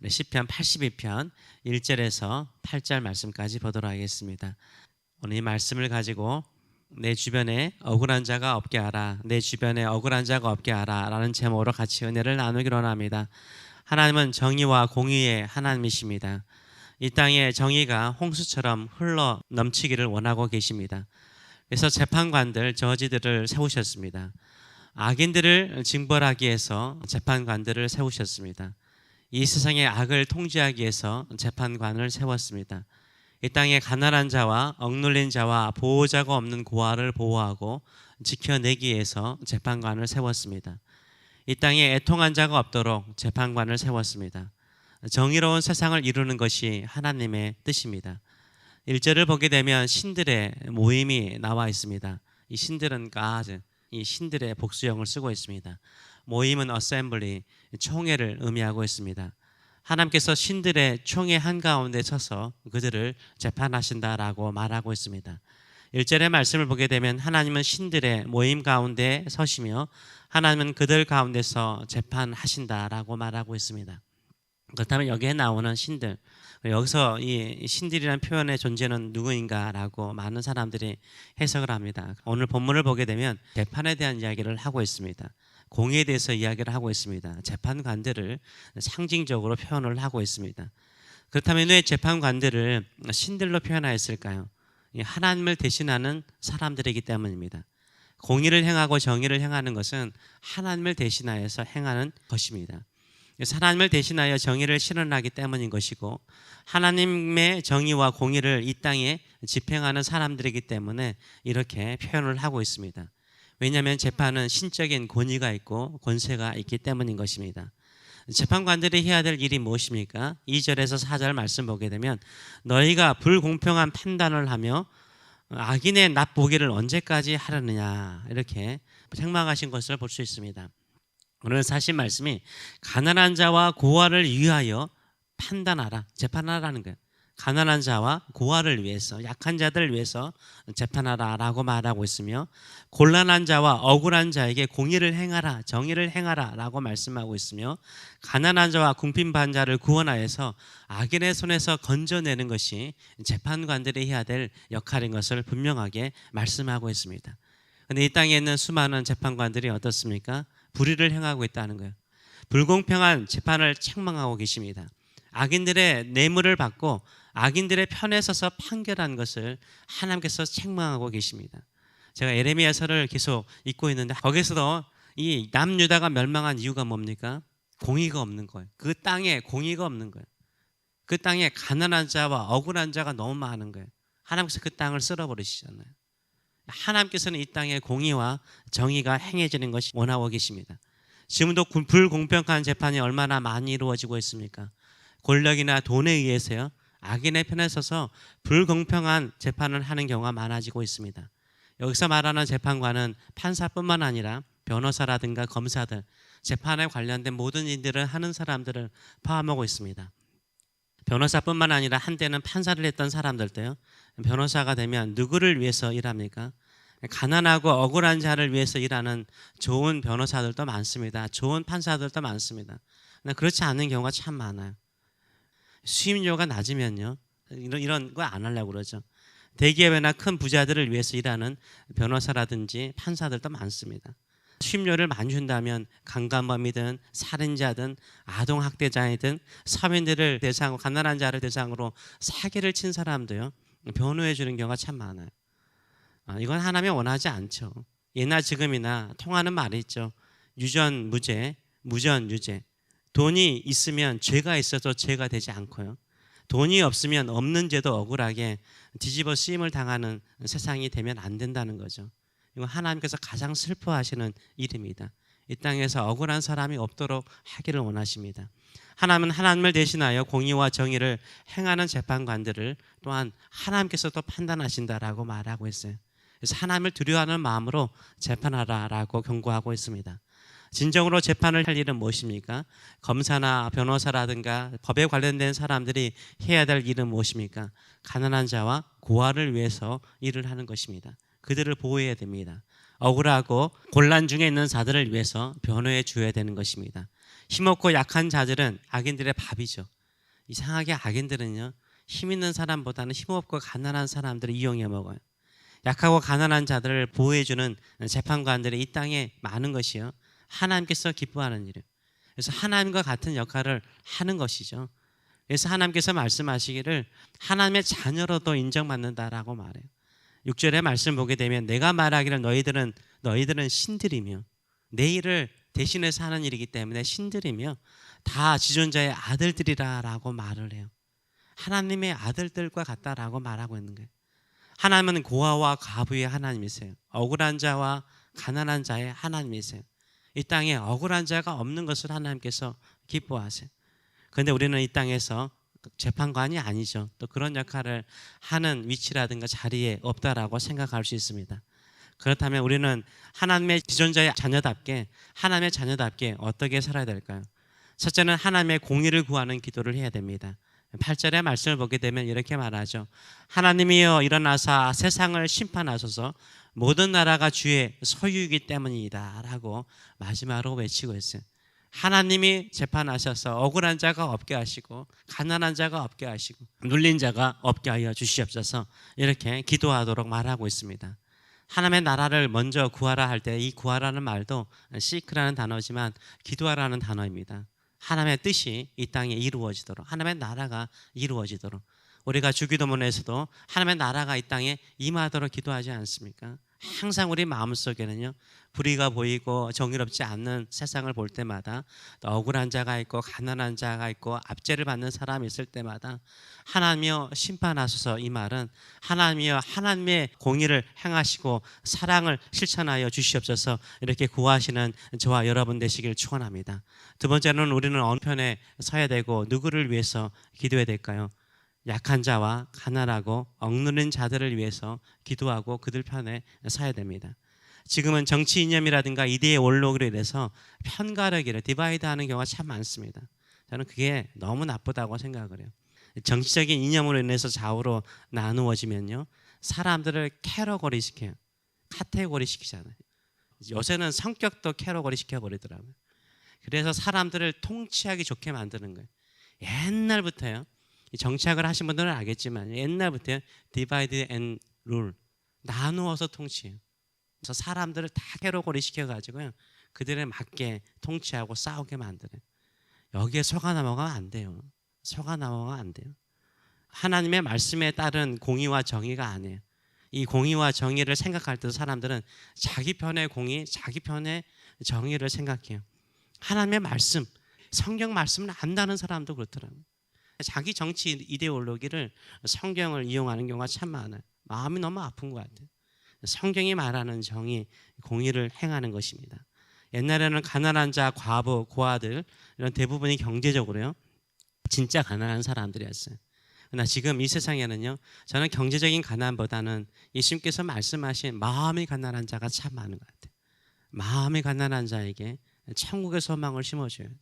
우리 시편 82편 1절에서 8절 말씀까지 보도록 하겠습니다. 오늘 이 말씀을 가지고 내 주변에 억울한 자가 없게 하라, 내 주변에 억울한 자가 없게 하라 라는 제목으로 같이 은혜를 나누기로 합니다. 하나님은 정의와 공의의 하나님이십니다. 이 땅에 정의가 홍수처럼 흘러 넘치기를 원하고 계십니다. 그래서 재판관들, 저지들을 세우셨습니다. 악인들을 징벌하기 위해서 재판관들을 세우셨습니다. 이 세상의 악을 통제하기 위해서 재판관을 세웠습니다. 이 땅에 가난한 자와 억눌린 자와 보호자가 없는 고아를 보호하고 지켜내기 위해서 재판관을 세웠습니다. 이 땅에 애통한 자가 없도록 재판관을 세웠습니다. 정의로운 세상을 이루는 것이 하나님의 뜻입니다. 1절을 보게 되면 신들의 모임이 나와 있습니다. 이 신들은 가즈, 이 신들의 복수형을 쓰고 있습니다. 모임은 어셈블리, 총회를 의미하고 있습니다. 하나님께서 신들의 총회 한가운데 서서 그들을 재판하신다라고 말하고 있습니다. 1절의 말씀을 보게 되면 하나님은 신들의 모임 가운데 서시며 하나님은 그들 가운데서 재판하신다라고 말하고 있습니다. 그렇다면 여기에 나오는 신들, 여기서 이 신들이라는 표현의 존재는 누구인가라고 많은 사람들이 해석을 합니다. 오늘 본문을 보게 되면 재판에 대한 이야기를 하고 있습니다. 공의에 대해서 이야기를 하고 있습니다. 재판관들을 상징적으로 표현을 하고 있습니다. 그렇다면 왜 재판관들을 신들로 표현하였을까요? 하나님을 대신하는 사람들이기 때문입니다. 공의를 행하고 정의를 행하는 것은 하나님을 대신하여서 행하는 것입니다. 하나님을 대신하여 정의를 실현하기 때문인 것이고, 하나님의 정의와 공의를 이 땅에 집행하는 사람들이기 때문에 이렇게 표현을 하고 있습니다. 왜냐하면 재판은 신적인 권위가 있고 권세가 있기 때문인 것입니다. 재판관들이 해야 될 일이 무엇입니까? 2절에서 4절 말씀 보게 되면 너희가 불공평한 판단을 하며 악인의 납보기를 언제까지 하려느냐, 이렇게 책망하신 것을 볼 수 있습니다. 오늘 사실 말씀이 가난한 자와 고아를 위하여 판단하라, 재판하라는 거예요. 가난한 자와 고아를 위해서, 약한 자들을 위해서 재판하라 라고 말하고 있으며, 곤란한 자와 억울한 자에게 공의를 행하라, 정의를 행하라 라고 말씀하고 있으며, 가난한 자와 궁핍한 자를 구원하여서 악인의 손에서 건져내는 것이 재판관들이 해야 될 역할인 것을 분명하게 말씀하고 있습니다. 그런데 이 땅에 있는 수많은 재판관들이 어떻습니까? 불의를 행하고 있다는 거예요. 불공평한 재판을 책망하고 계십니다. 악인들의 뇌물을 받고 악인들의 편에 서서 판결한 것을 하나님께서 책망하고 계십니다. 제가 예레미야서를 계속 읽고 있는데 거기서도 이 남유다가 멸망한 이유가 뭡니까? 공의가 없는 거예요. 그 땅에 공의가 없는 거예요. 그 땅에 가난한 자와 억울한 자가 너무 많은 거예요. 하나님께서 그 땅을 쓸어버리시잖아요. 하나님께서는 이 땅에 공의와 정의가 행해지는 것이 원하고 계십니다. 지금도 불공평한 재판이 얼마나 많이 이루어지고 있습니까? 권력이나 돈에 의해서요, 악인의 편에 서서 불공평한 재판을 하는 경우가 많아지고 있습니다. 여기서 말하는 재판관은 판사뿐만 아니라 변호사라든가 검사들, 재판에 관련된 모든 일들을 하는 사람들을 포함하고 있습니다. 변호사뿐만 아니라 한때는 판사를 했던 사람들도요, 변호사가 되면 누구를 위해서 일합니까? 가난하고 억울한 자를 위해서 일하는 좋은 변호사들도 많습니다. 좋은 판사들도 많습니다. 그렇지 않은 경우가 참 많아요. 수임료가 낮으면요, 이런 거 안 하려고 그러죠. 대기업이나 큰 부자들을 위해서 일하는 변호사라든지 판사들도 많습니다. 수임료를 많이 준다면 강간범이든 살인자든 아동학대자이든 서민들을 대상으로, 가난한 자를 대상으로 사기를 친 사람도요, 변호해 주는 경우가 참 많아요. 이건 하나님이 원하지 않죠. 예나 지금이나 통하는 말이 있죠. 유전무죄, 무전유죄. 돈이 있으면 죄가 있어도 죄가 되지 않고요, 돈이 없으면 없는 죄도 억울하게 뒤집어 쓰임을 당하는 세상이 되면 안 된다는 거죠. 이건 하나님께서 가장 슬퍼하시는 일입니다. 이 땅에서 억울한 사람이 없도록 하기를 원하십니다. 하나님은 하나님을 대신하여 공의와 정의를 행하는 재판관들을 또한 하나님께서 또 판단하신다라고 말하고 있어요. 그래서 하나님을 두려워하는 마음으로 재판하라라고 경고하고 있습니다. 진정으로 재판을 할 일은 무엇입니까? 검사나 변호사라든가 법에 관련된 사람들이 해야 될 일은 무엇입니까? 가난한 자와 고아를 위해서 일을 하는 것입니다. 그들을 보호해야 됩니다. 억울하고 곤란 중에 있는 자들을 위해서 변호해 줘야 되는 것입니다. 힘없고 약한 자들은 악인들의 밥이죠. 이상하게 악인들은요, 힘 있는 사람보다는 힘없고 가난한 사람들을 이용해 먹어요. 약하고 가난한 자들을 보호해주는 재판관들이 이 땅에 많은 것이요, 하나님께서 기뻐하는 일이에요. 그래서 하나님과 같은 역할을 하는 것이죠. 그래서 하나님께서 말씀하시기를 하나님의 자녀로도 인정받는다라고 말해요. 6절의 말씀 보게 되면 내가 말하기를 너희들은 신들이며, 내 일을 대신해서 하는 일이기 때문에 신들이며 다 지존자의 아들들이라라고 말을 해요. 하나님의 아들들과 같다라고 말하고 있는 거예요. 하나님은 고아와 과부의 하나님이세요. 억울한 자와 가난한 자의 하나님이세요. 이 땅에 억울한 자가 없는 것을 하나님께서 기뻐하세요. 그런데 우리는 이 땅에서 재판관이 아니죠. 또 그런 역할을 하는 위치라든가 자리에 없다라고 생각할 수 있습니다. 그렇다면 우리는 하나님의 지존자의 자녀답게, 하나님의 자녀답게 어떻게 살아야 될까요? 첫째는 하나님의 공의를 구하는 기도를 해야 됩니다. 8절의 말씀을 보게 되면 이렇게 말하죠. 하나님이여 일어나사 세상을 심판하소서, 모든 나라가 주의 소유이기 때문이다 라고 마지막으로 외치고 있어요. 하나님이 재판하셔서 억울한 자가 없게 하시고 가난한 자가 없게 하시고 눌린 자가 없게 하여 주시옵소서, 이렇게 기도하도록 말하고 있습니다. 하나님의 나라를 먼저 구하라 할 때 이 구하라는 말도 시크라는 단어지만 기도하라는 단어입니다. 하나님의 뜻이 이 땅에 이루어지도록, 하나님의 나라가 이루어지도록, 우리가 주기도문에서도 하나님의 나라가 이 땅에 임하도록 기도하지 않습니까? 항상 우리 마음속에는요, 불의가 보이고 정의롭지 않는 세상을 볼 때마다, 또 억울한 자가 있고 가난한 자가 있고 압제를 받는 사람이 있을 때마다 하나님이여 심판하소서, 이 말은 하나님이여 하나님의 공의를 행하시고 사랑을 실천하여 주시옵소서, 이렇게 구하시는 저와 여러분 되시길 축원합니다. 두 번째는 우리는 어느 편에 서야 되고 누구를 위해서 기도해야 될까요? 약한 자와 가난하고 억누른 자들을 위해서 기도하고 그들 편에 서야 됩니다. 지금은 정치 이념이라든가 이데의 원록으로 인해서 편가르기를 디바이드하는 경우가 참 많습니다. 저는 그게 너무 나쁘다고 생각을 해요. 정치적인 이념으로 인해서 좌우로 나누어지면요, 사람들을 캐러거리 시켜요. 카테고리 시키잖아요. 요새는 성격도 캐러거리 시켜버리더라고요. 그래서 사람들을 통치하기 좋게 만드는 거예요. 옛날부터요, 정치학을 하신 분들은 알겠지만 옛날부터 디바이드 앤 룰, 나누어서 통치해요. 그래서 사람들을 다 캐러고리 시켜가지고요, 그들에 맞게 통치하고 싸우게 만드는, 여기에 속아 넘어가면 안 돼요. 속아 넘어가면 안 돼요. 하나님의 말씀에 따른 공의와 정의가 아니에요. 이 공의와 정의를 생각할 때 사람들은 자기 편의 공의, 자기 편의 정의를 생각해요. 하나님의 말씀, 성경 말씀을 안다는 사람도 그렇더라고요. 자기 정치 이데올로기를 성경을 이용하는 경우가 참 많아요. 마음이 너무 아픈 것 같아요. 성경이 말하는 정의, 공의를 행하는 것입니다. 옛날에는 가난한 자, 과부, 고아들 이런 대부분이 경제적으로요, 진짜 가난한 사람들이었어요. 그러나 지금 이 세상에는요, 저는 경제적인 가난보다는 예수님께서 말씀하신 마음이 가난한 자가 참 많은 것 같아요. 마음이 가난한 자에게 천국의 소망을 심어줘야 돼요.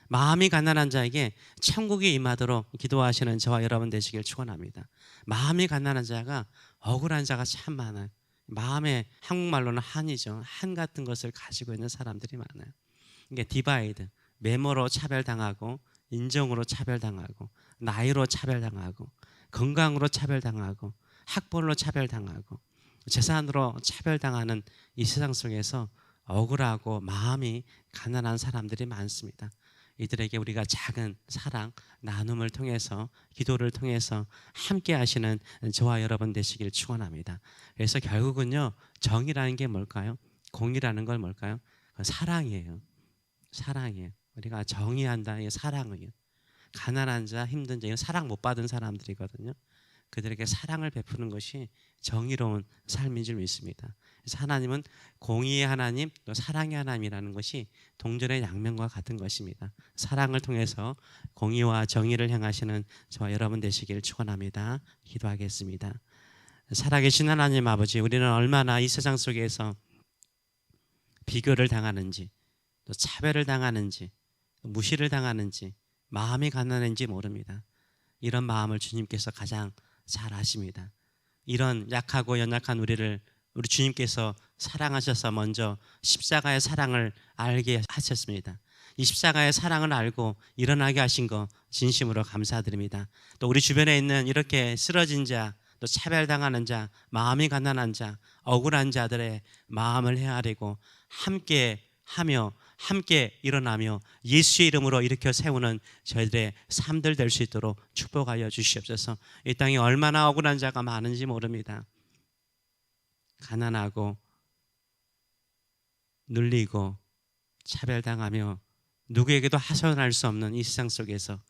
마음이 가난한 자에게 천국이 임하도록 기도하시는 저와 여러분 되시길 축원합니다. 마음이 가난한 자가, 억울한 자가 참 많아요. 마음에 한국말로는 한이죠. 한 같은 것을 가지고 있는 사람들이 많아요. 이게 디바이드, 외모로 차별당하고, 인종으로 차별당하고, 나이로 차별당하고, 건강으로 차별당하고, 학벌로 차별당하고, 재산으로 차별당하는 이 세상 속에서 억울하고 마음이 가난한 사람들이 많습니다. 이들에게 우리가 작은 사랑, 나눔을 통해서, 기도를 통해서 함께 하시는 저와 여러분 되시길 축원합니다. 그래서 결국은요, 정의라는 게 뭘까요? 공의라는 건 뭘까요? 사랑이에요. 사랑이에요. 우리가 정의한다, 이게 사랑이에요. 가난한 자, 힘든 자, 이건 사랑 못 받은 사람들이거든요. 그들에게 사랑을 베푸는 것이 정의로운 삶인 줄 믿습니다. 그래서 하나님은 공의의 하나님, 또 사랑의 하나님이라는 것이 동전의 양면과 같은 것입니다. 사랑을 통해서 공의와 정의를 행하시는 저와 여러분 되시길 축원합니다. 기도하겠습니다. 살아계신 하나님 아버지, 우리는 얼마나 이 세상 속에서 비교를 당하는지, 또 차별을 당하는지, 또 무시를 당하는지, 마음이 가난한지 모릅니다. 이런 마음을 주님께서 가장 잘 아십니다. 이런 약하고 연약한 우리 주님께서 사랑하셔서 먼저 십자가의 사랑을 알게 하셨습니다. 이 십자가의 사랑을 알고 일어나게 하신 거 진심으로 감사드립니다. 또 우리 주변에 있는 이렇게 쓰러진 자, 또 차별당하는 자, 마음이 가난한 자, 억울한 자들의 마음을 헤아리고 함께 하며 함께 일어나며 예수의 이름으로 일으켜 세우는 저희들의 삶들 될 수 있도록 축복하여 주시옵소서. 이 땅에 얼마나 억울한 자가 많은지 모릅니다. 가난하고 눌리고 차별당하며 누구에게도 하소연할 수 없는 이 세상 속에서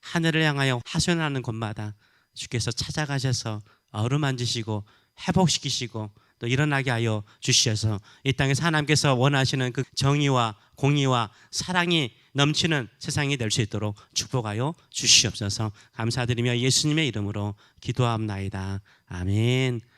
하늘을 향하여 하소연하는 곳마다 주께서 찾아가셔서 어루만지시고 회복시키시고 또 일어나게 하여 주시어서 이 땅에서 하나님께서 원하시는 그 정의와 공의와 사랑이 넘치는 세상이 될 수 있도록 축복하여 주시옵소서. 감사드리며 예수님의 이름으로 기도합나이다. 아멘.